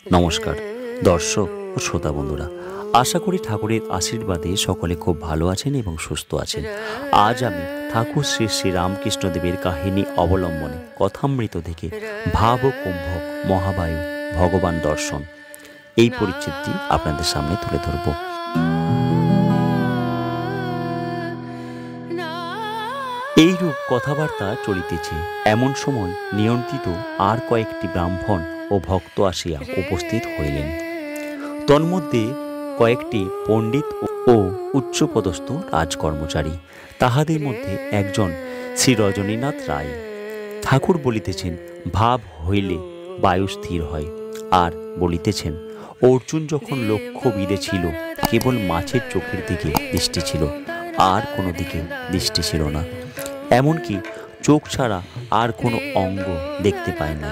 নমস্কার দর্শক ও শ্রোতা বন্ধুরা, আশা করি ঠাকুরের আশীর্বাদে সকলে খুব ভালো আছেন এবং সুস্থ আছেন। আজ আমি ঠাকুর শ্রী শ্রী রামকৃষ্ণদেবের কাহিনী অবলম্বনে কথামৃত থেকে ভাব ও কুম্ভক, মহাবায়ু, ভগবান দর্শন এই পরিচ্ছেদটি আপনাদের সামনে তুলে ধরব। এইরূপ কথাবার্তা চলিতেছে, এমন সময় নিয়ন্ত্রিত আর কয়েকটি ব্রাহ্মণ ও ভক্ত আসিয়া উপস্থিত হইলেন। তন্মধ্যে কয়েকটি পণ্ডিত ও উচ্চপদস্থ রাজকর্মচারী, তাহাদের মধ্যে একজন শ্রী রজনীনাথ রায়। ঠাকুর বলিতেছেন, ভাব হইলে বায়ু স্থির হয়। আর বলিতেছেন, অর্জুন যখন লক্ষ্য বিদে ছিল, কেবল মাছের চোখের দিকে দৃষ্টি ছিল, আর কোনো দিকে দৃষ্টি ছিল না। এমনকি চোখ ছাড়া আর কোনো অঙ্গ দেখতে পায় না।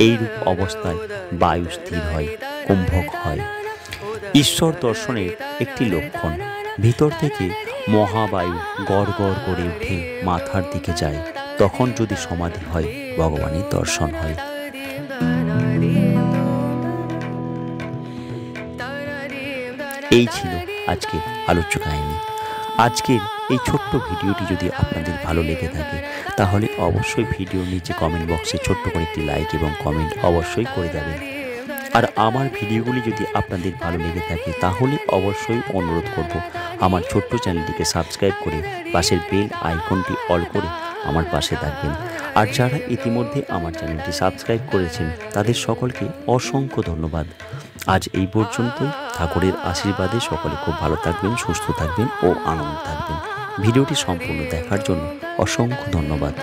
এইরূপ অবস্থায় বায়ু স্থির হয়, কুম্ভক হয়। ঈশ্বর দর্শনের একটি লক্ষণ, ভিতর থেকে মহাবায়ু গড় গড় করে উঠে মাথার দিকে যায়, তখন যদি সমাধি হয়, ভগবানের দর্শন হয়। এই ছিল আজকের আলোচ্য কাহিনী। আজকের এই ছোট্ট ভিডিওটি যদি আপনাদের ভালো লেগে থাকে, তাহলে অবশ্যই ভিডিওর নিচে কমেন্ট বক্সে ছোট্ট করে একটি লাইক এবং কমেন্ট অবশ্যই করে দেবেন। আর আমার ভিডিওগুলি যদি আপনাদের ভালো লেগে থাকে, তাহলে অবশ্যই অনুরোধ করব আমার ছোট্ট চ্যানেলটিকে সাবস্ক্রাইব করে পাশের বেল আইকনটি অল করে আমার পাশে থাকবেন। আর যারা ইতিমধ্যে আমার চ্যানেলটি সাবস্ক্রাইব করেছেন, তাদের সকলকে অসংখ্য ধন্যবাদ। আজ এই পর্যন্তই। ঠাকুরের আশীর্বাদে সকলে খুব ভালো থাকবেন, সুস্থ থাকবেন ও আনন্দ থাকবেন। ভিডিওটি সম্পূর্ণ দেখার জন্য অসংখ্য ধন্যবাদ।